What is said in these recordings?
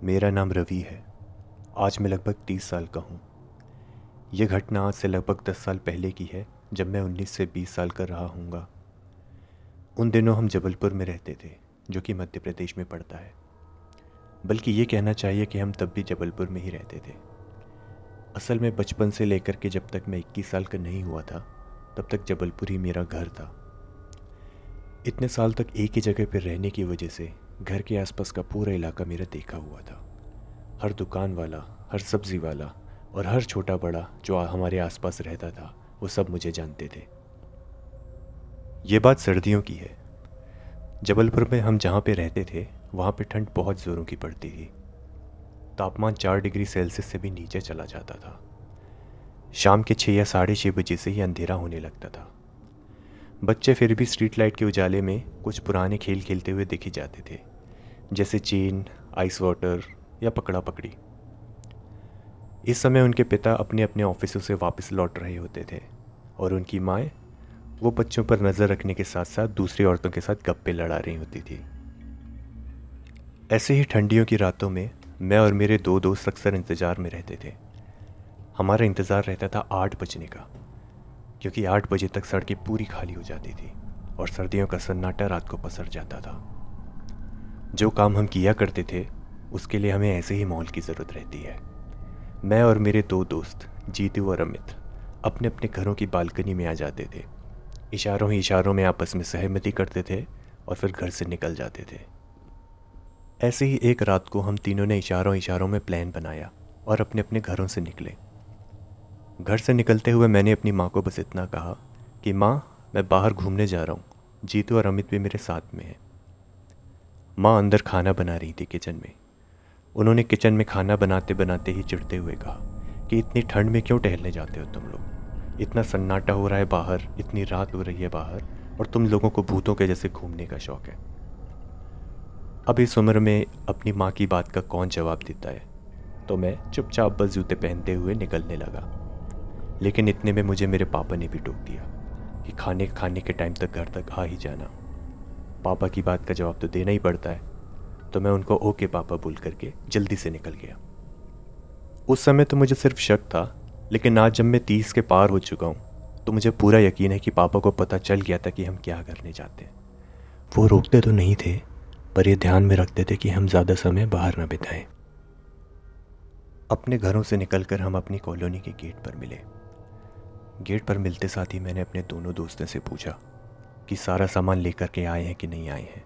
मेरा नाम रवि है। आज मैं लगभग 30 साल का हूँ। यह घटना आज से लगभग 10 साल पहले की है, जब मैं 19 से 20 साल का रहा हूँगा। उन दिनों हम जबलपुर में रहते थे, जो कि मध्य प्रदेश में पड़ता है। बल्कि ये कहना चाहिए कि हम तब भी जबलपुर में ही रहते थे। असल में बचपन से लेकर के जब तक मैं 21 साल का नहीं हुआ था, तब तक जबलपुर ही मेरा घर था। इतने साल तक एक ही जगह पर रहने की वजह से घर के आसपास का पूरा इलाका मेरा देखा हुआ था। हर दुकान वाला, हर सब्ज़ी वाला और हर छोटा बड़ा जो हमारे आसपास रहता था, वो सब मुझे जानते थे। ये बात सर्दियों की है। जबलपुर में हम जहाँ पे रहते थे, वहाँ पे ठंड बहुत ज़ोरों की पड़ती थी। तापमान 4 डिग्री सेल्सियस से भी नीचे चला जाता था। शाम के 6 या 6:30 बजे से ही अंधेरा होने लगता था। बच्चे फिर भी स्ट्रीट लाइट के उजाले में कुछ पुराने खेल खेलते हुए दिखे जाते थे, जैसे चेन, आइस वाटर या पकड़ा पकड़ी। इस समय उनके पिता अपने अपने ऑफिसों से वापस लौट रहे होते थे और उनकी माएँ वो बच्चों पर नज़र रखने के साथ साथ दूसरी औरतों के साथ गप्पे लड़ा रही होती थी। ऐसे ही ठंडियों की रातों में मैं और मेरे 2 दोस्त अक्सर इंतज़ार में रहते थे। हमारा इंतज़ार रहता था 8 बजने का, क्योंकि 8 बजे तक सड़कें पूरी खाली हो जाती थी और सर्दियों का सन्नाटा रात को पसर जाता था। जो काम हम किया करते थे, उसके लिए हमें ऐसे ही माहौल की ज़रूरत रहती है। मैं और मेरे 2 दोस्त जीतू और अमित अपने अपने घरों की बालकनी में आ जाते थे। इशारों ही इशारों में आपस में सहमति करते थे और फिर घर से निकल जाते थे। ऐसे ही एक रात को हम तीनों ने इशारों इशारों में प्लान बनाया और अपने अपने घरों से निकले। घर से निकलते हुए मैंने अपनी माँ को बस इतना कहा कि माँ, मैं बाहर घूमने जा रहा हूँ, जीतू और अमित भी मेरे साथ में हैं। माँ अंदर खाना बना रही थी किचन में। उन्होंने किचन में खाना बनाते बनाते ही चिढ़ते हुए कहा कि इतनी ठंड में क्यों टहलने जाते हो तुम लोग? इतना सन्नाटा हो रहा है बाहर, इतनी रात हो रही है बाहर, और तुम लोगों को भूतों के जैसे घूमने का शौक़ है। अब इस उम्र में अपनी माँ की बात का कौन जवाब देता है, तो मैं चुपचाप बस जूते पहनते हुए निकलने लगा। लेकिन इतने में मुझे मेरे पापा ने भी टोक दिया कि खाने खाने के टाइम तक घर तक आ ही जाना। पापा की बात का जवाब तो देना ही पड़ता है, तो मैं उनको ओके पापा बोल करके जल्दी से निकल गया। उस समय तो मुझे सिर्फ शक था, लेकिन आज जब मैं 30 के पार हो चुका हूँ, तो मुझे पूरा यकीन है कि पापा को पता चल गया था कि हम क्या करने जाते हैं। वो रोकते तो नहीं थे, पर ये ध्यान में रखते थे कि हम ज़्यादा समय बाहर न बिताएं। अपने घरों से निकलकर हम अपनी कॉलोनी के गेट पर मिले। गेट पर मिलते साथ ही मैंने अपने दोनों दोस्तों से पूछा कि सारा सामान लेकर के आए हैं कि नहीं आए हैं।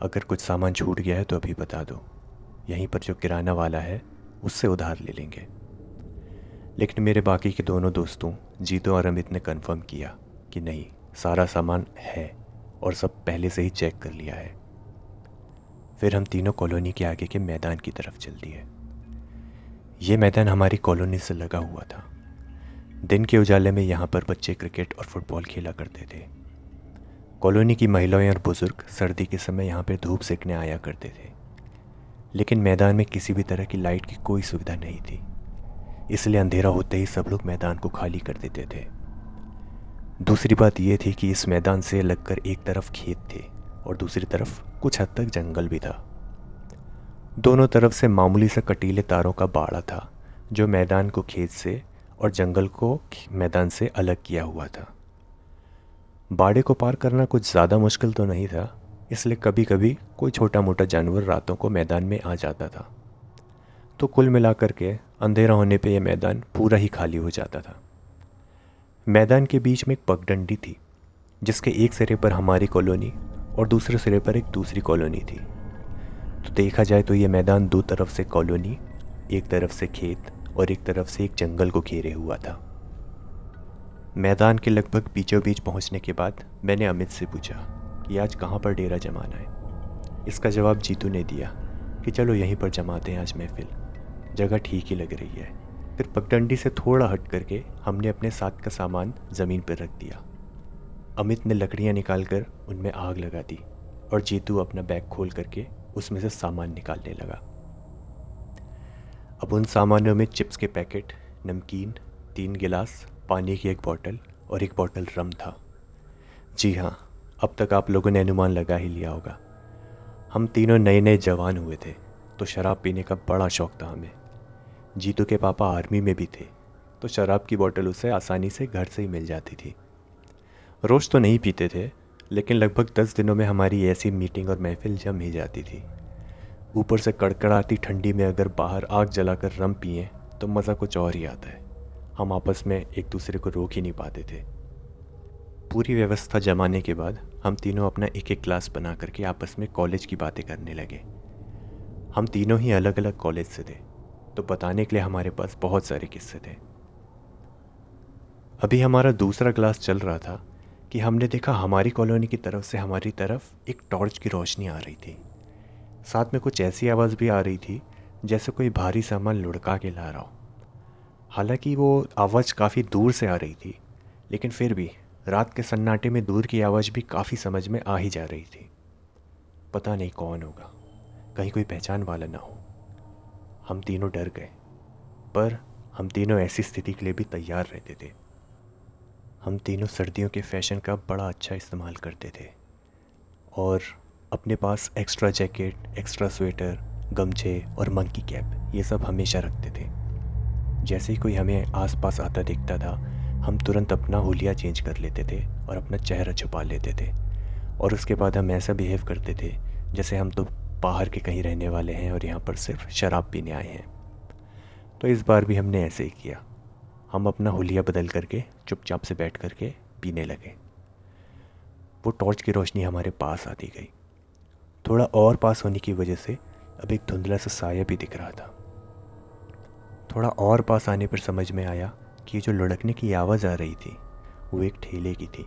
अगर कुछ सामान छूट गया है तो अभी बता दो, यहीं पर जो किराना वाला है उससे उधार ले लेंगे। लेकिन मेरे बाकी के दोनों दोस्तों जीतू और अमित ने कन्फर्म किया कि नहीं, सारा सामान है और सब पहले से ही चेक कर लिया है। फिर हम तीनों कॉलोनी के आगे के मैदान की तरफ चल दिए। ये मैदान हमारी कॉलोनी से लगा हुआ था। दिन के उजाले में यहाँ पर बच्चे क्रिकेट और फुटबॉल खेला करते थे। कॉलोनी की महिलाएं और बुजुर्ग सर्दी के समय यहाँ पर धूप सेकने आया करते थे। लेकिन मैदान में किसी भी तरह की लाइट की कोई सुविधा नहीं थी, इसलिए अंधेरा होते ही सब लोग मैदान को खाली कर देते थे। दूसरी बात यह थी कि इस मैदान से लगकर एक तरफ खेत थे और दूसरी तरफ कुछ हद तक जंगल भी था। दोनों तरफ से मामूली सा कटीले तारों का बाड़ा था, जो मैदान को खेत से और जंगल को मैदान से अलग किया हुआ था। बाड़े को पार करना कुछ ज़्यादा मुश्किल तो नहीं था, इसलिए कभी कभी कोई छोटा मोटा जानवर रातों को मैदान में आ जाता था। तो कुल मिलाकर के अंधेरा होने पे यह मैदान पूरा ही खाली हो जाता था। मैदान के बीच में एक पगडंडी थी, जिसके एक सिरे पर हमारी कॉलोनी और दूसरे सिरे पर एक दूसरी कॉलोनी थी। तो देखा जाए तो ये मैदान दो तरफ से कॉलोनी, एक तरफ से खेत और एक तरफ से एक जंगल को घेरे हुआ था। मैदान के लगभग बीचों बीच पहुंचने के बाद मैंने अमित से पूछा कि आज कहाँ पर डेरा जमाना है। इसका जवाब जीतू ने दिया कि चलो यहीं पर जमाते हैं आज महफिल, जगह ठीक ही लग रही है। फिर पगडंडी से थोड़ा हट करके हमने अपने साथ का सामान ज़मीन पर रख दिया। अमित ने लकड़ियाँ निकाल कर उनमें आग लगा दी और जीतू अपना बैग खोल करके उसमें से सामान निकालने लगा। अब उन सामानों में चिप्स के पैकेट, नमकीन, 3 गिलास, पानी की एक बोतल और एक बोतल रम था। जी हाँ, अब तक आप लोगों ने अनुमान लगा ही लिया होगा। हम तीनों नए नए जवान हुए थे तो शराब पीने का बड़ा शौक़ था हमें। जीतू के पापा आर्मी में भी थे, तो शराब की बोतल उसे आसानी से घर से ही मिल जाती थी। रोज़ तो नहीं पीते थे, लेकिन लगभग 10 दिनों में हमारी ऐसी मीटिंग और महफिल जम ही जाती थी। ऊपर से कड़कड़ाती ठंडी में अगर बाहर आग जलाकर रम पिएं तो मज़ा कुछ और ही आता है। हम आपस में एक दूसरे को रोक ही नहीं पाते थे। पूरी व्यवस्था जमाने के बाद हम तीनों अपना एक एक क्लास बना करके आपस में कॉलेज की बातें करने लगे। हम तीनों ही अलग अलग कॉलेज से थे, तो बताने के लिए हमारे पास बहुत सारे किस्से थे। अभी हमारा दूसरा क्लास चल रहा था कि हमने देखा हमारी कॉलोनी की तरफ से हमारी तरफ एक टॉर्च की रोशनी आ रही थी। साथ में कुछ ऐसी आवाज़ भी आ रही थी जैसे कोई भारी सामान लुढ़का के ला रहा हो। हालांकि वो आवाज़ काफ़ी दूर से आ रही थी, लेकिन फिर भी रात के सन्नाटे में दूर की आवाज़ भी काफ़ी समझ में आ ही जा रही थी। पता नहीं कौन होगा, कहीं कोई पहचान वाला ना हो। हम तीनों डर गए, पर हम तीनों ऐसी स्थिति के लिए भी तैयार रहते थे। हम तीनों सर्दियों के फैशन का बड़ा अच्छा इस्तेमाल करते थे और अपने पास एक्स्ट्रा जैकेट, एक्स्ट्रा स्वेटर, गमछे और मंकी कैप ये सब हमेशा रखते थे। जैसे ही कोई हमें आसपास आता दिखता था, हम तुरंत अपना हुलिया चेंज कर लेते थे और अपना चेहरा छुपा लेते थे। और उसके बाद हम ऐसा बिहेव करते थे जैसे हम तो बाहर के कहीं रहने वाले हैं और यहाँ पर सिर्फ शराब पीने आए हैं। तो इस बार भी हमने ऐसे ही किया। हम अपना हुलिया बदल करके चुपचाप से बैठ करके पीने लगे। वो टॉर्च की रोशनी हमारे पास आती गई। थोड़ा और पास होने की वजह से अब एक धुंधला सा साया भी दिख रहा था। थोड़ा और पास आने पर समझ में आया कि जो लुढ़कने की आवाज़ आ रही थी वो एक ठेले की थी।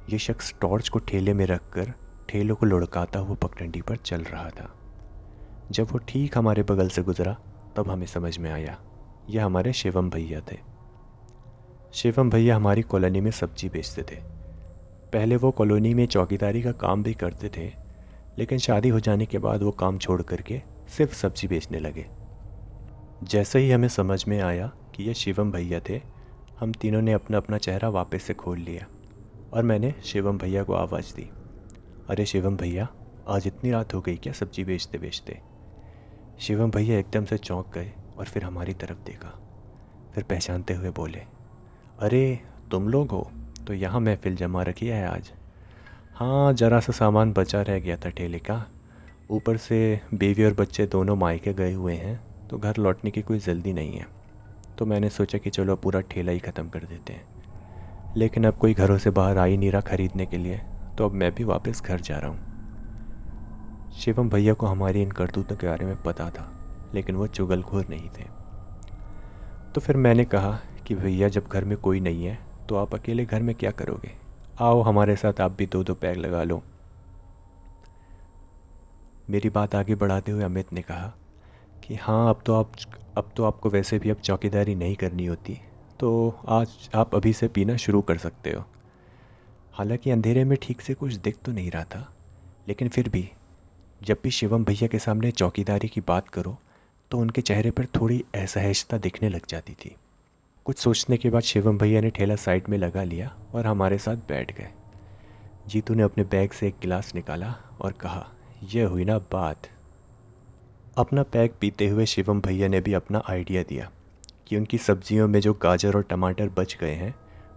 ये शख्स टॉर्च को ठेले में रखकर ठेलों को लुढ़काता हुआ पगडंडी पर चल रहा था। जब वो ठीक हमारे बगल से गुजरा तब हमें समझ में आया ये हमारे शिवम भैया थे। शिवम भैया हमारी कॉलोनी में सब्जी बेचते थे। पहले वो कॉलोनी में चौकीदारी का काम भी करते थे, लेकिन शादी हो जाने के बाद वो काम छोड़ करके सिर्फ सब्जी बेचने लगे। जैसे ही हमें समझ में आया कि ये शिवम भैया थे, हम तीनों ने अपना अपना चेहरा वापस से खोल लिया और मैंने शिवम भैया को आवाज़ दी, अरे शिवम भैया, आज इतनी रात हो गई क्या सब्जी बेचते बेचते? शिवम भैया एकदम से चौंक गए और फिर हमारी तरफ देखा, फिर पहचानते हुए बोले, अरे तुम लोग हो, तो यहाँ महफिल जमा रखी है आज। हाँ, ज़रा सा सामान बचा रह गया था ठेले का, ऊपर से बीवी और बच्चे दोनों मायके गए हुए हैं, तो घर लौटने की कोई जल्दी नहीं है, तो मैंने सोचा कि चलो पूरा ठेला ही ख़त्म कर देते हैं। लेकिन अब कोई घरों से बाहर आ ही नहीं रहा ख़रीदने के लिए, तो अब मैं भी वापस घर जा रहा हूँ। शिवम भैया को हमारी इन करतूतों के बारे में पता था, लेकिन वो चुगलखोर नहीं थे। तो फिर मैंने कहा कि भैया, जब घर में कोई नहीं है तो आप अकेले घर में क्या करोगे, आओ हमारे साथ आप भी 2-2 पैग लगा लो। मेरी बात आगे बढ़ाते हुए अमित ने कहा कि हाँ, अब तो आपको वैसे भी अब चौकीदारी नहीं करनी होती, तो आज आप अभी से पीना शुरू कर सकते हो। हालांकि अंधेरे में ठीक से कुछ दिख तो नहीं रहा था, लेकिन फिर भी जब भी शिवम भैया के सामने चौकीदारी की बात करो तो उनके चेहरे पर थोड़ी असहजता दिखने लग जाती थी। कुछ सोचने के बाद शिवम भैया ने ठेला साइड में लगा लिया और हमारे साथ बैठ गए। जीतू ने अपने बैग से एक गिलास निकाला और कहा, यह हुई ना बात। अपना पैक पीते हुए शिवम भैया ने भी अपना आइडिया दिया कि उनकी सब्जियों में जो गाजर और टमाटर बच गए हैं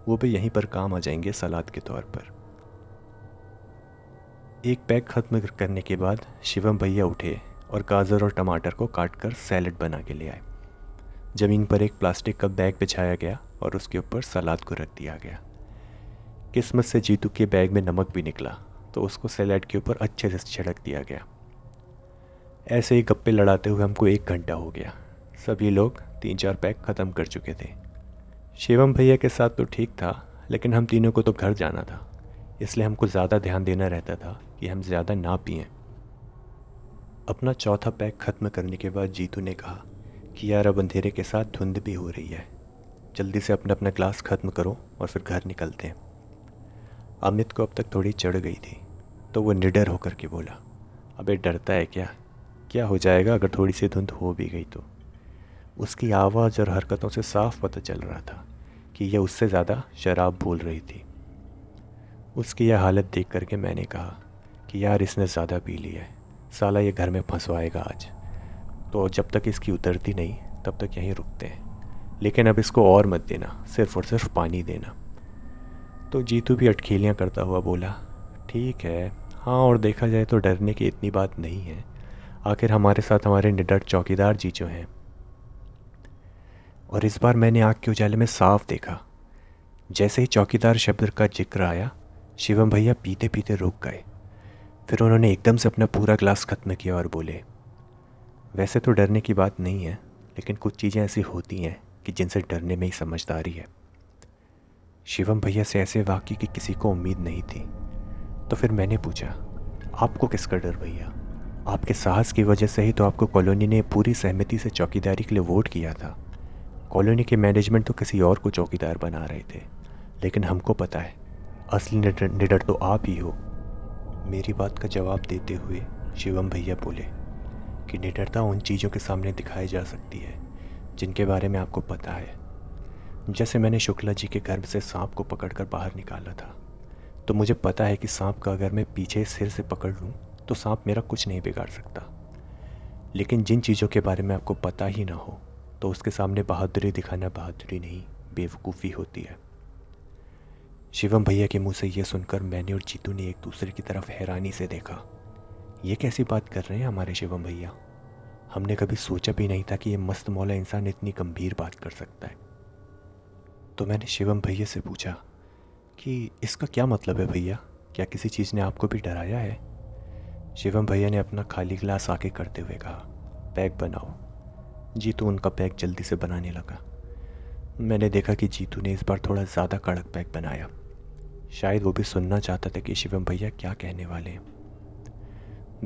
वो भी यहीं पर काम आ जाएंगे सलाद के तौर पर। एक पैक ख़त्म करने के बाद शिवम भैया उठे और गाजर और टमाटर को काट कर सैलड बना के ले आए। ज़मीन पर एक प्लास्टिक का बैग बिछाया गया और उसके ऊपर सलाद को रख दिया गया। किस्मत से जीतू के बैग में नमक भी निकला, तो उसको सैलड के ऊपर अच्छे से छिड़क दिया गया। ऐसे ही गप्पे लड़ाते हुए हमको 1 घंटा हो गया। सभी लोग 3-4 पैक ख़त्म कर चुके थे। शिवम भैया के साथ तो ठीक था, लेकिन हम तीनों को तो घर जाना था, इसलिए हमको ज़्यादा ध्यान देना रहता था कि हम ज़्यादा ना पिएं। अपना चौथा पैक ख़त्म करने के बाद जीतू ने कहा कि यार, अब अंधेरे के साथ धुंध भी हो रही है, जल्दी से अपना अपना ग्लास ख़त्म करो और फिर घर निकलते हैं। अमित को अब तक थोड़ी चढ़ गई थी, तो वो निडर होकर के बोला, अबे डरता है क्या? क्या हो जाएगा अगर थोड़ी सी धुंध हो भी गई तो? उसकी आवाज़ और हरकतों से साफ पता चल रहा था कि यह उससे ज़्यादा शराब भूल रही थी। उसकी यह हालत देख करके मैंने कहा कि यार, इसने ज़्यादा पी ली है, साला ये घर में फंसवाएगा आज, तो जब तक इसकी उतरती नहीं तब तक यहीं रुकते हैं, लेकिन अब इसको और मत देना, सिर्फ और सिर्फ पानी देना। तो जीतू भी अटखेलियाँ करता हुआ बोला, ठीक है, हाँ, और देखा जाए तो डरने की इतनी बात नहीं है, आखिर हमारे साथ हमारे निडर चौकीदार जी जो हैं। और इस बार मैंने आँख के उजाले में साफ देखा। जैसे ही चौकीदार शब्द का जिक्र आया, शिवम भैया पीते पीते रुक गए। फिर उन्होंने एकदम से अपना पूरा ग्लास ख़त्म किया और बोले, वैसे तो डरने की बात नहीं है, लेकिन कुछ चीज़ें ऐसी होती हैं कि जिनसे डरने में ही समझदारी है। शिवम भैया से ऐसे वाक़ये की किसी को उम्मीद नहीं थी। तो फिर मैंने पूछा, आपको किसका डर भैया? आपके साहस की वजह से ही तो आपको कॉलोनी ने पूरी सहमति से चौकीदारी के लिए वोट किया था। कॉलोनी के मैनेजमेंट तो किसी और को चौकीदार बना रहे थे, लेकिन हमको पता है असली निडर तो आप ही हो। मेरी बात का जवाब देते हुए शिवम भैया बोले कि निडरता उन चीज़ों के सामने दिखाई जा सकती है जिनके बारे में आपको पता है। जैसे मैंने शुक्ला जी के घर से सांप को पकड़कर बाहर निकाला था, तो मुझे पता है कि सांप का अगर मैं पीछे सिर से पकड़ लूँ तो सांप मेरा कुछ नहीं बिगाड़ सकता। लेकिन जिन चीज़ों के बारे में आपको पता ही ना हो, तो उसके सामने बहादुरी दिखाना बहादुरी नहीं, बेवकूफ़ी होती है। शिवम भैया के मुंह से ये सुनकर मैंने और जीतू ने एक दूसरे की तरफ हैरानी से देखा। ये कैसी बात कर रहे हैं हमारे शिवम भैया? हमने कभी सोचा भी नहीं था कि ये मस्त मौला इंसान इतनी गंभीर बात कर सकता है। तो मैंने शिवम भैया से पूछा कि इसका क्या मतलब है भैया? क्या किसी चीज़ ने आपको भी डराया है? शिवम भैया ने अपना खाली गिलास आके करते हुए कहा, पैक बनाओ। जीतू उनका पैक जल्दी से बनाने लगा। मैंने देखा कि जीतू ने इस बार थोड़ा ज़्यादा कड़क पैक बनाया। शायद वो भी सुनना चाहता था कि शिवम भैया क्या कहने वाले हैं।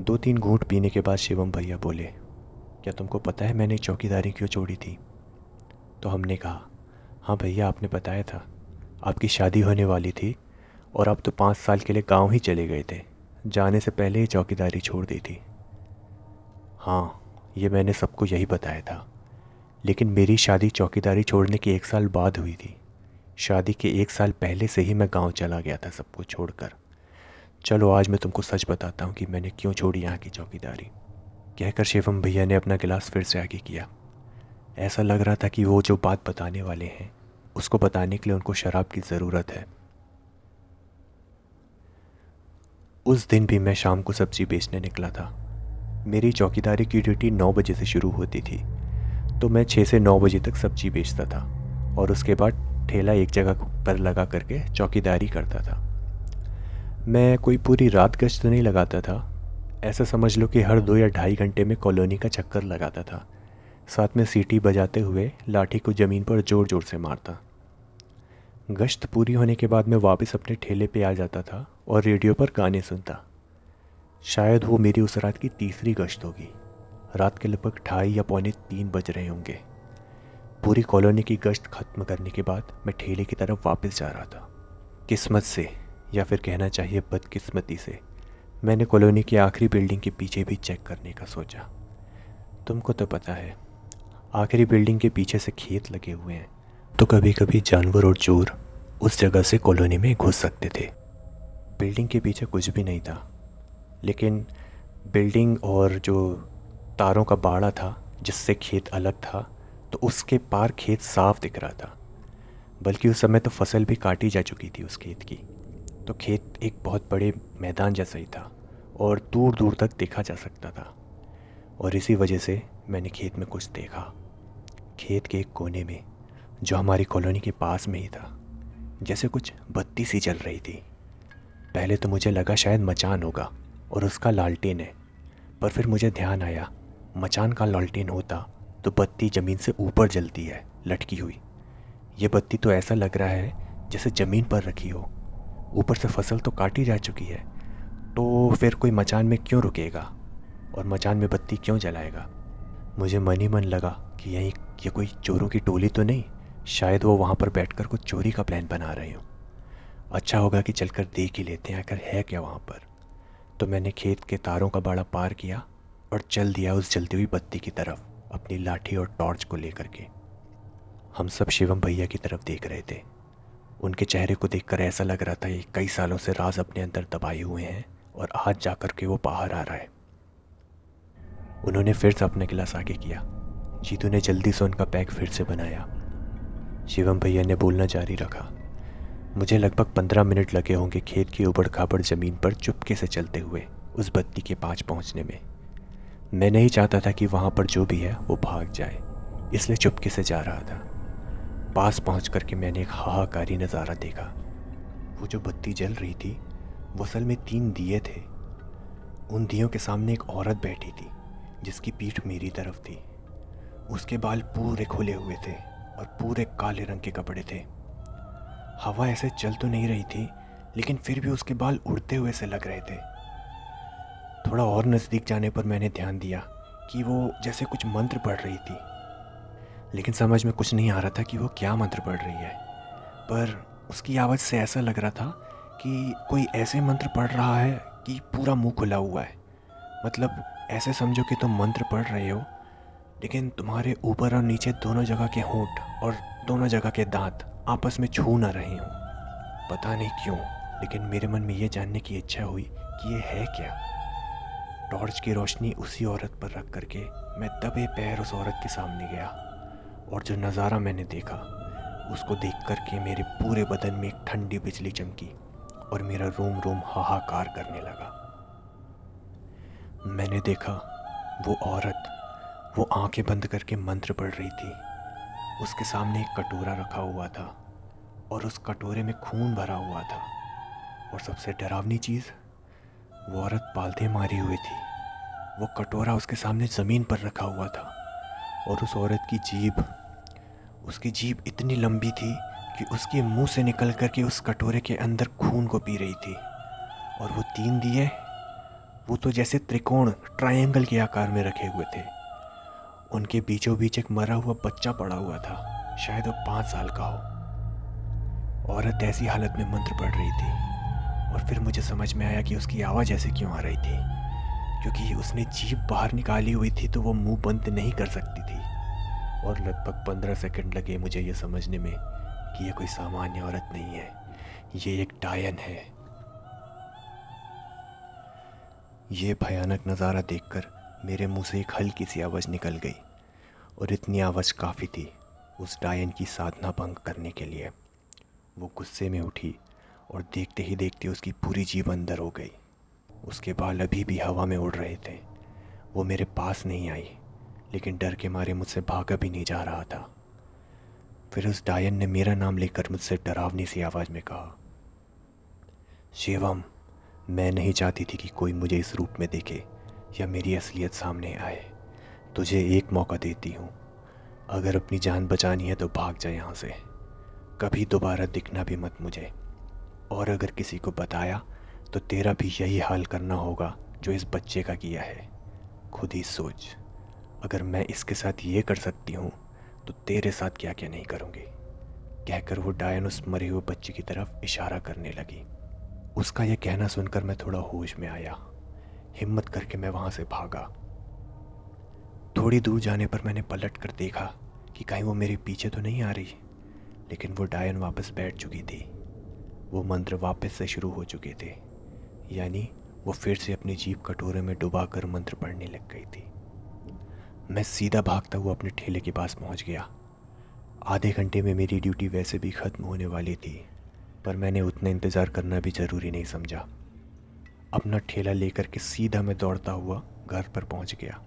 2-3 घूंट पीने के बाद शिवम भैया बोले, क्या तुमको पता है मैंने चौकीदारी क्यों छोड़ी थी? तो हमने कहा, हाँ भैया, आपने बताया था, आपकी शादी होने वाली थी और आप तो 5 साल के लिए गांव ही चले गए थे, जाने से पहले ही चौकीदारी छोड़ दी थी। हाँ, ये मैंने सबको यही बताया था, लेकिन मेरी शादी चौकीदारी छोड़ने के 1 साल बाद हुई थी। शादी के 1 साल पहले से ही मैं गांव चला गया था सबको छोड़कर। चलो आज मैं तुमको सच बताता हूँ कि मैंने क्यों छोड़ी यहाँ की चौकीदारी। कहकर शिवम भैया ने अपना गिलास फिर से आगे किया। ऐसा लग रहा था कि वो जो बात बताने वाले हैं उसको बताने के लिए उनको शराब की ज़रूरत है। उस दिन भी मैं शाम को सब्ज़ी बेचने निकला था। मेरी चौकीदारी की ड्यूटी 9 बजे से शुरू होती थी, तो मैं 6 से 9 बजे तक सब्ज़ी बेचता था और उसके बाद ठेला एक जगह पर लगा करके चौकीदारी करता था। मैं कोई पूरी रात गश्त नहीं लगाता था, ऐसा समझ लो कि हर 2 या ढाई घंटे में कॉलोनी का चक्कर लगाता था, साथ में सीटी बजाते हुए लाठी को ज़मीन पर ज़ोर ज़ोर से मारता। गश्त पूरी होने के बाद मैं वापस अपने ठेले पे आ जाता था और रेडियो पर गाने सुनता। शायद वो मेरी उस रात की तीसरी गश्त होगी। रात के लगभग 2:30 या पौने 3 बज रहे होंगे। पूरी कॉलोनी की गश्त ख़त्म करने के बाद मैं ठेले की तरफ वापस जा रहा था। किस्मत से, या फिर कहना चाहिए बदकिस्मती से, मैंने कॉलोनी की आखिरी बिल्डिंग के पीछे भी चेक करने का सोचा। तुमको तो पता है, आखिरी बिल्डिंग के पीछे से खेत लगे हुए हैं, तो कभी कभी जानवर और चोर उस जगह से कॉलोनी में घुस सकते थे। बिल्डिंग के पीछे कुछ भी नहीं था, लेकिन बिल्डिंग और जो तारों का बाड़ा था जिससे खेत अलग था, तो उसके पार खेत साफ दिख रहा था। बल्कि उस समय तो फसल भी काटी जा चुकी थी उस खेत की। तो खेत एक बहुत बड़े मैदान जैसा ही था और दूर दूर तक देखा जा सकता था। और इसी वजह से मैंने खेत में कुछ देखा। खेत के एक कोने में, जो हमारी कॉलोनी के पास में ही था, जैसे कुछ बत्ती सी जल रही थी। पहले तो मुझे लगा शायद मचान होगा और उसका लालटेन है, पर फिर मुझे ध्यान आया मचान का लालटेन होता तो बत्ती ज़मीन से ऊपर जलती है, लटकी हुई। ये बत्ती तो ऐसा लग रहा है जैसे ज़मीन पर रखी हो। ऊपर से फसल तो काटी जा चुकी है, तो फिर कोई मचान में क्यों रुकेगा और मचान में बत्ती क्यों जलाएगा? मुझे मन ही मन लगा कि ये कोई चोरों की टोली तो नहीं, शायद वो वहाँ पर बैठकर कुछ चोरी का प्लान बना रहे हो। अच्छा होगा कि चलकर देख ही लेते हैं आखिर है क्या वहाँ पर। तो मैंने खेत के तारों का बाड़ा पार किया और चल दिया उस जलती हुई बत्ती की तरफ, अपनी लाठी और टॉर्च को लेकर के। हम सब शिवम भैया की तरफ देख रहे थे। उनके चेहरे को देखकर ऐसा लग रहा था कि कई सालों से राज अपने अंदर दबाए हुए हैं और आज जाकर के वो बाहर आ रहा है। उन्होंने फिर से अपना गिलास आगे किया। जीतू ने जल्दी से उनका पैक फिर से बनाया। शिवम भैया ने बोलना जारी रखा। मुझे लगभग 15 मिनट लगे होंगे खेत की उबड़ खाबड़ ज़मीन पर चुपके से चलते हुए उस बत्ती के पास पहुंचने में। मैं नहीं चाहता था कि वहाँ पर जो भी है वो भाग जाए, इसलिए चुपके से जा रहा था। पास पहुँच कर के मैंने एक हाहाकारी नज़ारा देखा। वो जो बत्ती जल रही थी वो असल में 3 दिए थे। उन दियों के सामने एक औरत बैठी थी जिसकी पीठ मेरी तरफ थी। उसके बाल पूरे खुले हुए थे और पूरे काले रंग के कपड़े थे। हवा ऐसे चल तो नहीं रही थी, लेकिन फिर भी उसके बाल उड़ते हुए से लग रहे थे। थोड़ा और नज़दीक जाने पर मैंने ध्यान दिया कि वो जैसे कुछ मंत्र पढ़ रही थी, लेकिन समझ में कुछ नहीं आ रहा था कि वो क्या मंत्र पढ़ रही है। पर उसकी आवाज़ से ऐसा लग रहा था कि कोई ऐसे मंत्र पढ़ रहा है कि पूरा मुंह खुला हुआ है। मतलब ऐसे समझो कि तुम मंत्र पढ़ रहे हो, लेकिन तुम्हारे ऊपर और नीचे दोनों जगह के होंठ और दोनों जगह के दांत आपस में छू ना रहे हों। पता नहीं क्यों, लेकिन मेरे मन में ये जानने की इच्छा हुई कि ये है क्या। टॉर्च की रोशनी उसी औरत पर रख करके मैं दबे पैर उस औरत के सामने गया, और जो नज़ारा मैंने देखा उसको देख करके मेरे पूरे बदन में एक ठंडी बिजली चमकी और मेरा रोम रोम हाहाकार करने लगा। मैंने देखा वो औरत वो आंखें बंद करके मंत्र पढ़ रही थी। उसके सामने एक कटोरा रखा हुआ था और उस कटोरे में खून भरा हुआ था। और सबसे डरावनी चीज़, वो औरत पालथे मारी हुई थी। वो कटोरा उसके सामने ज़मीन पर रखा हुआ था और उस औरत की उसकी जीभ इतनी लंबी थी कि उसके मुंह से निकल करके उस कटोरे के अंदर खून को पी रही थी। और वो 3 दिए, वो तो जैसे त्रिकोण ट्रायंगल के आकार में रखे हुए थे। उनके बीचों बीच एक मरा हुआ बच्चा पड़ा हुआ था, शायद वो 5 साल का हो। औरत ऐसी हालत में मंत्र पढ़ रही थी, और फिर मुझे समझ में आया कि उसकी आवाज़ ऐसे क्यों आ रही थी, क्योंकि उसने जीभ बाहर निकाली हुई थी तो वो मुंह बंद नहीं कर सकती थी। और लगभग 15 सेकंड लगे मुझे ये समझने में कि ये कोई सामान्य औरत नहीं है, ये एक डायन है। ये भयानक नज़ारा देखकर मेरे मुंह से एक हल्की सी आवाज़ निकल गई, और इतनी आवाज़ काफ़ी थी उस डायन की साधना भंग करने के लिए। वो गुस्से में उठी और देखते ही देखते उसकी पूरी जीभ अंदर हो गई। उसके बाल अभी भी हवा में उड़ रहे थे। वो मेरे पास नहीं आई, लेकिन डर के मारे मुझसे भागा भी नहीं जा रहा था। फिर उस डायन ने मेरा नाम लेकर मुझसे डरावनी सी आवाज़ में कहा, शिवम, मैं नहीं चाहती थी कि कोई मुझे इस रूप में देखे या मेरी असलियत सामने आए। तुझे एक मौका देती हूँ, अगर अपनी जान बचानी है तो भाग जा यहाँ से। कभी दोबारा दिखना भी मत मुझे, और अगर किसी को बताया तो तेरा भी यही हाल करना होगा जो इस बच्चे का किया है। खुद ही सोच, अगर मैं इसके साथ ये कर सकती हूँ तो तेरे साथ क्या क्या नहीं करूँगी। कहकर वो डायन उस मरे हुए बच्चे की तरफ इशारा करने लगी। उसका यह कहना सुनकर मैं थोड़ा होश में आया। हिम्मत करके मैं वहाँ से भागा। थोड़ी दूर जाने पर मैंने पलट कर देखा कि कहीं वो मेरे पीछे तो नहीं आ रही, लेकिन वो डायन वापस बैठ चुकी थी। वो मंत्र वापस से शुरू हो चुके थे, यानी वो फिर से अपनी जीभ कटोरे में डुबाकर मंत्र पढ़ने लग गई थी। मैं सीधा भागता हुआ अपने ठेले के पास पहुंच गया। आधे घंटे में मेरी ड्यूटी वैसे भी ख़त्म होने वाली थी, पर मैंने उतना इंतज़ार करना भी ज़रूरी नहीं समझा। अपना ठेला लेकर के सीधा मैं दौड़ता हुआ घर पर पहुंच गया।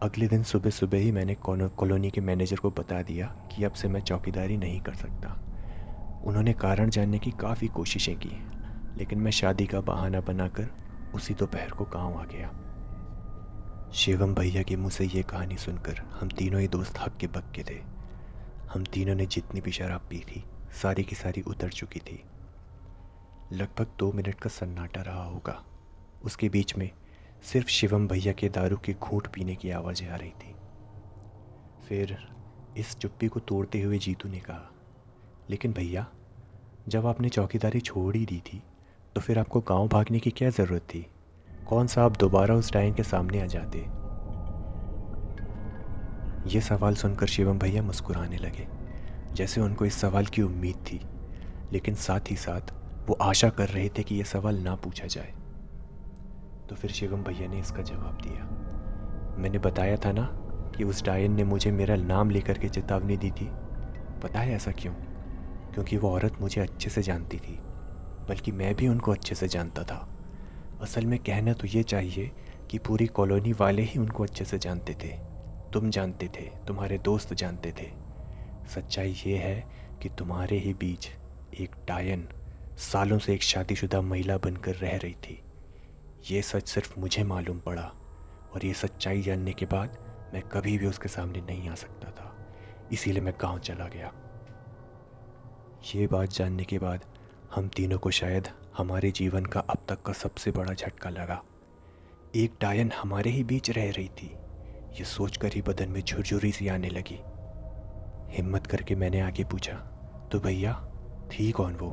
अगले दिन सुबह सुबह ही मैंने कॉलोनी के मैनेजर को बता दिया कि अब से मैं चौकीदारी नहीं कर सकता। उन्होंने कारण जानने की काफ़ी कोशिशें की, लेकिन मैं शादी का बहाना बनाकर उसी दोपहर को गांव आ गया। शिवम भैया के मुंह से ये कहानी सुनकर हम तीनों ही दोस्त हक्के बक्के थे। हम तीनों ने जितनी भी शराब पी थी सारी की सारी उतर चुकी थी। लगभग 2 मिनट का सन्नाटा रहा होगा। उसके बीच में सिर्फ शिवम भैया के दारू के घूंट पीने की आवाज़ें आ रही थी। फिर इस चुप्पी को तोड़ते हुए जीतू ने कहा, लेकिन भैया, जब आपने चौकीदारी छोड़ ही दी थी तो फिर आपको गांव भागने की क्या ज़रूरत थी? कौन सा आप दोबारा उस डायन के सामने आ जाते? ये सवाल सुनकर शिवम भैया मुस्कुराने लगे, जैसे उनको इस सवाल की उम्मीद थी, लेकिन साथ ही साथ वो आशा कर रहे थे कि यह सवाल ना पूछा जाए। तो फिर शिवम भैया ने इसका जवाब दिया, मैंने बताया था ना कि उस डायन ने मुझे मेरा नाम लेकर के चेतावनी दी थी। पता है ऐसा क्यों? क्योंकि वो औरत मुझे अच्छे से जानती थी, बल्कि मैं भी उनको अच्छे से जानता था। असल में कहना तो ये चाहिए कि पूरी कॉलोनी वाले ही उनको अच्छे से जानते थे। तुम जानते थे, तुम्हारे दोस्त जानते थे। सच्चाई ये है कि तुम्हारे ही बीच एक डायन सालों से एक शादीशुदा महिला बनकर रह रही थी। ये सच सिर्फ मुझे मालूम पड़ा, और ये सच्चाई जानने के बाद मैं कभी भी उसके सामने नहीं आ सकता था। इसीलिए मैं गांव चला गया। ये बात जानने के बाद हम तीनों को शायद हमारे जीवन का अब तक का सबसे बड़ा झटका लगा। एक डायन हमारे ही बीच रह रही थी। ये सोचकर ही बदन में झुरझुरी सी आने लगी। हिम्मत करके मैंने आगे पूछा, तो भैया थी कौन वो?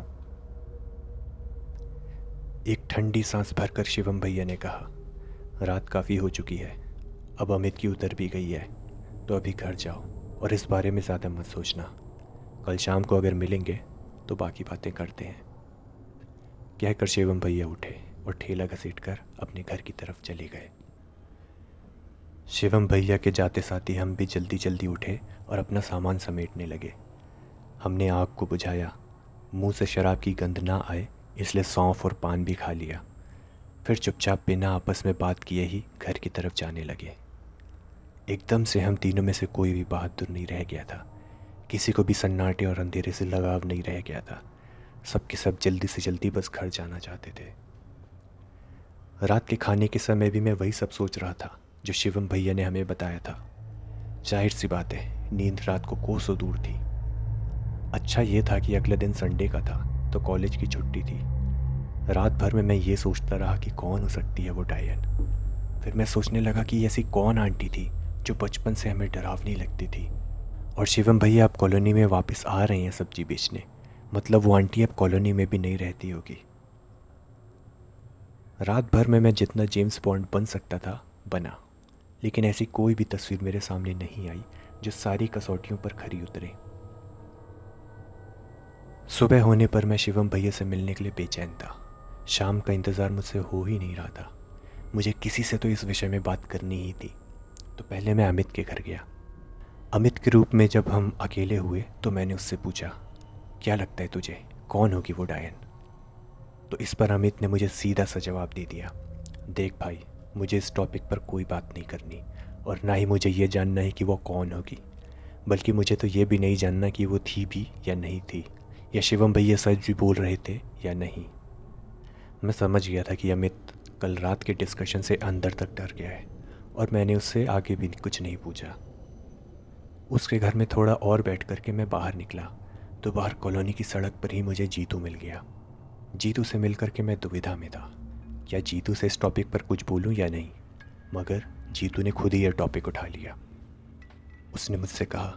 एक ठंडी सांस भरकर शिवम भैया ने कहा, रात काफ़ी हो चुकी है, अब अमित की उतर भी गई है, तो अभी घर जाओ और इस बारे में ज़्यादा मत सोचना। कल शाम को अगर मिलेंगे तो बाकी बातें करते हैं। कहकर शिवम भैया उठे और ठेला घसीटकर अपने घर की तरफ चले गए। शिवम भैया के जाते साथ ही हम भी जल्दी जल्दी उठे और अपना सामान समेटने लगे। हमने आग को बुझाया, मुंह से शराब की गंध ना आए इसलिए सौंफ और पान भी खा लिया। फिर चुपचाप बिना आपस में बात किए ही घर की तरफ जाने लगे। एकदम से हम तीनों में से कोई भी बहादुर नहीं रह गया था। किसी को भी सन्नाटे और अंधेरे से लगाव नहीं रह गया था। सबके सब जल्दी से जल्दी बस घर जाना चाहते थे। रात के खाने के समय भी मैं वही सब सोच रहा था जो शिवम भैया ने हमें बताया था। जाहिर सी बात है, नींद रात को कोसों दूर थी। अच्छा ये था कि अगले दिन संडे का था तो कॉलेज की छुट्टी थी। रात भर में मैं ये सोचता रहा कि कौन हो सकती है वो डायन। फिर मैं सोचने लगा कि ऐसी कौन आंटी थी जो बचपन से हमें डरावनी लगती थी। और शिवम भैया अब कॉलोनी में वापस आ रहे हैं सब्जी बेचने, मतलब वो आंटी अब कॉलोनी में भी नहीं रहती होगी। रात भर में मैं जितना जेम्स बॉन्ड बन सकता था बना, लेकिन ऐसी कोई भी तस्वीर मेरे सामने नहीं आई जो सारी कसौटियों पर खरी उतरे। सुबह होने पर मैं शिवम भैया से मिलने के लिए बेचैन था। शाम का इंतज़ार मुझसे हो ही नहीं रहा था। मुझे किसी से तो इस विषय में बात करनी ही थी। तो पहले मैं अमित के घर गया। अमित के रूप में जब हम अकेले हुए तो मैंने उससे पूछा, क्या लगता है तुझे कौन होगी वो डायन? तो इस पर अमित ने मुझे सीधा सा जवाब दे दिया, देख भाई, मुझे इस टॉपिक पर कोई बात नहीं करनी, और ना ही मुझे ये जानना है कि वो कौन होगी, बल्कि मुझे तो ये भी नहीं जानना कि वो थी भी या नहीं थी, या शिवम भैया सच भी बोल रहे थे या नहीं। मैं समझ गया था कि अमित कल रात के डिस्कशन से अंदर तक डर गया है, और मैंने उससे आगे भी कुछ नहीं पूछा। उसके घर में थोड़ा और बैठ कर के मैं बाहर निकला तो बाहर कॉलोनी की सड़क पर ही मुझे जीतू मिल गया। जीतू से मिल कर के मैं दुविधा में था, क्या जीतू से इस टॉपिक पर कुछ बोलूं या नहीं, मगर जीतू ने खुद ही यह टॉपिक उठा लिया। उसने मुझसे कहा,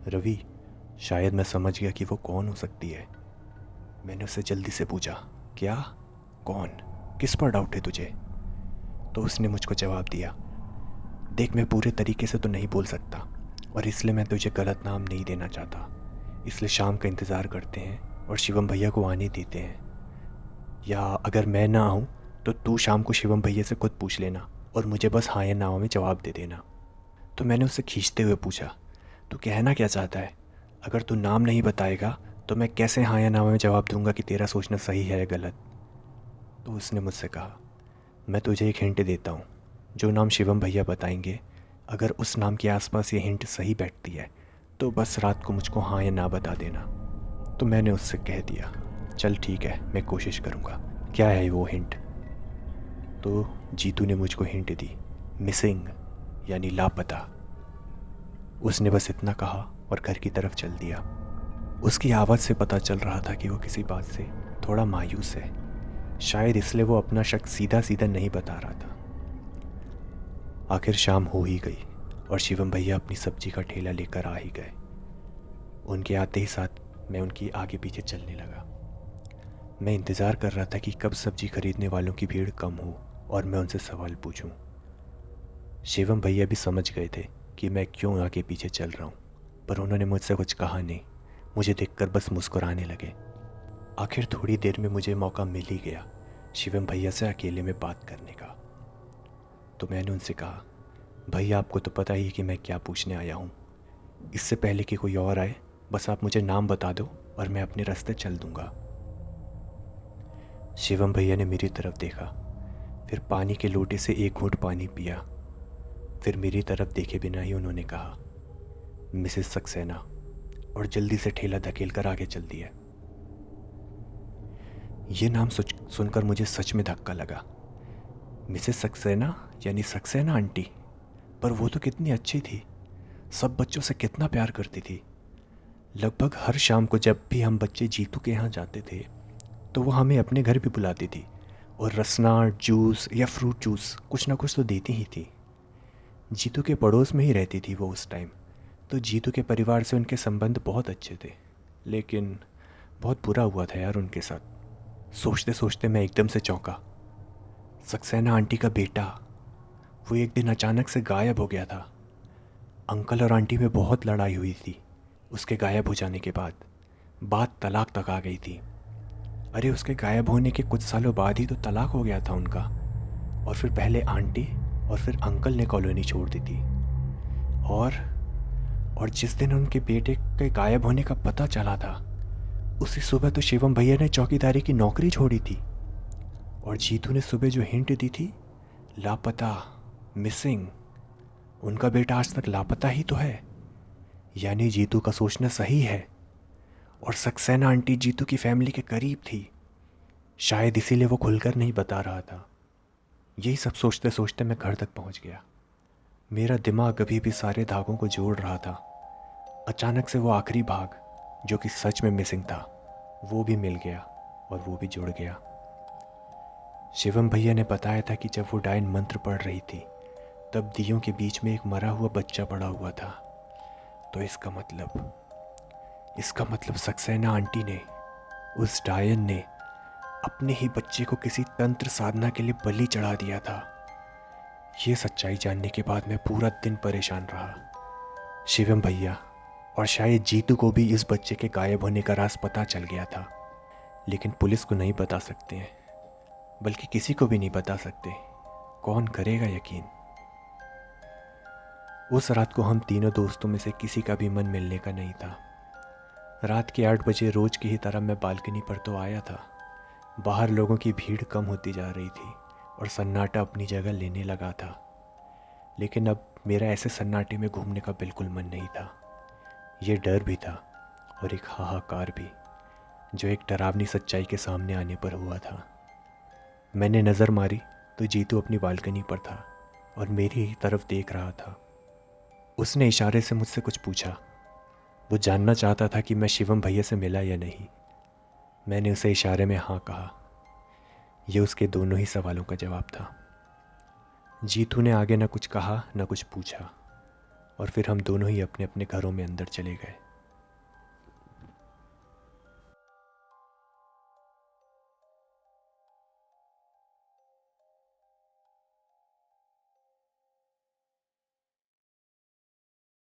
रवि, शायद मैं समझ गया कि वो कौन हो सकती है। मैंने उससे जल्दी से पूछा, क्या? कौन? किस पर डाउट है तुझे? तो उसने मुझको जवाब दिया, देख, मैं पूरे तरीके से तो नहीं बोल सकता, और इसलिए मैं तुझे गलत नाम नहीं देना चाहता, इसलिए शाम का इंतज़ार करते हैं और शिवम भैया को आने देते हैं, या अगर मैं ना आऊँ तो तू शाम को शिवम भैया से खुद पूछ लेना और मुझे बस हाँ या ना में जवाब दे देना। तो मैंने उससे खींचते हुए पूछा, तू कहना क्या चाहता है? अगर तू नाम नहीं बताएगा तो मैं कैसे हाँ या ना में जवाब दूंगा कि तेरा सोचना सही है या गलत? तो उसने मुझसे कहा, मैं तुझे एक हिंट देता हूँ, जो नाम शिवम भैया बताएंगे, अगर उस नाम के आसपास ये हिंट सही बैठती है तो बस रात को मुझको हाँ या ना बता देना। तो मैंने उससे कह दिया, चल ठीक है, मैं कोशिश करूँगा, क्या है वो हिंट? तो जीतू ने मुझको हिंट दी, मिसिंग, यानी लापता। उसने बस इतना कहा और घर की तरफ चल दिया। उसकी आवाज़ से पता चल रहा था कि वो किसी बात से थोड़ा मायूस है, शायद इसलिए वो अपना शक सीधा सीधा नहीं बता रहा था। आखिर शाम हो ही गई और शिवम भैया अपनी सब्जी का ठेला लेकर आ ही गए। उनके आते ही साथ मैं उनकी आगे पीछे चलने लगा। मैं इंतज़ार कर रहा था कि कब सब्जी खरीदने वालों की भीड़ कम हो और मैं उनसे सवाल पूछूं। शिवम भैया भी समझ गए थे कि मैं क्यों आगे पीछे चल रहा हूं, पर उन्होंने मुझसे कुछ कहा नहीं, मुझे देखकर बस मुस्कुराने लगे। आखिर थोड़ी देर में मुझे मौका मिल ही गया शिवम भैया से अकेले में बात करने का। तो मैंने उनसे कहा, भैया आपको तो पता ही है कि मैं क्या पूछने आया हूँ। इससे पहले कि कोई और आए, बस आप मुझे नाम बता दो और मैं अपने रास्ते चल दूँगा। शिवम भैया ने मेरी तरफ देखा, फिर पानी के लोटे से एक घूंट पानी पिया, फिर मेरी तरफ देखे बिना ही उन्होंने कहा, मिसेस सक्सेना, और जल्दी से ठेला धकेल कर आगे चल दिया। ये नाम सुनकर मुझे सच में धक्का लगा। मिसेस सक्सेना यानी सक्सेना आंटी। पर वो तो कितनी अच्छी थी, सब बच्चों से कितना प्यार करती थी। लगभग हर शाम को जब भी हम बच्चे जीतू के यहाँ जाते थे तो वो हमें अपने घर भी बुलाती थी और रसना, जूस या फ्रूट जूस कुछ ना कुछ तो देती ही थी। जीतू के पड़ोस में ही रहती थी वो उस टाइम, तो जीतू के परिवार से उनके संबंध बहुत अच्छे थे, लेकिन बहुत बुरा हुआ था यार उनके साथ। सोचते सोचते मैं एकदम से चौंका। सक्सेना आंटी का बेटा, वो एक दिन अचानक से गायब हो गया था। अंकल और आंटी में बहुत लड़ाई हुई थी। उसके गायब हो जाने के बाद बात तलाक तक आ गई थी। अरे उसके गायब होने के कुछ सालों बाद ही तो तलाक हो गया था उनका। और फिर पहले आंटी और फिर अंकल ने कॉलोनी छोड़ दी थी। और जिस दिन उनके बेटे के गायब होने का पता चला था, उसी सुबह तो शिवम भैया ने चौकीदारी की नौकरी छोड़ी थी। और जीतू ने सुबह जो हिंट दी थी, लापता, मिसिंग, उनका बेटा आज तक लापता ही तो है। यानी जीतू का सोचना सही है। और सक्सेना आंटी जीतू की फैमिली के करीब थी, शायद इसीलिए वो खुलकर नहीं बता रहा था। यही सब सोचते सोचते मैं घर तक पहुंच गया। मेरा दिमाग अभी भी सारे धागों को जोड़ रहा था। अचानक से वो आखिरी भाग, जो कि सच में मिसिंग था, वो भी मिल गया और वो भी जुड़ गया। शिवम भैया ने बताया था कि जब वो डायन मंत्र पढ़ रही थी तब दियों के बीच में एक मरा हुआ बच्चा पड़ा हुआ था। तो इसका मतलब सक्सेना आंटी ने, उस डायन ने, अपने ही बच्चे को किसी तंत्र साधना के लिए बलि चढ़ा दिया था। ये सच्चाई जानने के बाद मैं पूरा दिन परेशान रहा। शिवम भैया और शायद जीतू को भी इस बच्चे के गायब होने का राज पता चल गया था, लेकिन पुलिस को नहीं बता सकते हैं, बल्कि किसी को भी नहीं बता सकते। कौन करेगा यकीन। उस रात को हम तीनों दोस्तों में से किसी का भी मन मिलने का नहीं था। रात के 8 बजे रोज की ही तरह मैं बालकनी पर तो आया था। बाहर लोगों की भीड़ कम होती जा रही थी और सन्नाटा अपनी जगह लेने लगा था। लेकिन अब मेरा ऐसे सन्नाटे में घूमने का बिल्कुल मन नहीं था। ये डर भी था और एक हाहाकार भी, जो एक डरावनी सच्चाई के सामने आने पर हुआ था। मैंने नज़र मारी तो जीतू अपनी बालकनी पर था और मेरी ही तरफ देख रहा था। उसने इशारे से मुझसे कुछ पूछा। वो जानना चाहता था कि मैं शिवम भैया से मिला या नहीं। मैंने उसे इशारे में हाँ कहा। यह उसके दोनों ही सवालों का जवाब था। जीतू ने आगे ना कुछ कहा ना कुछ पूछा और फिर हम दोनों ही अपने अपने घरों में अंदर चले गए।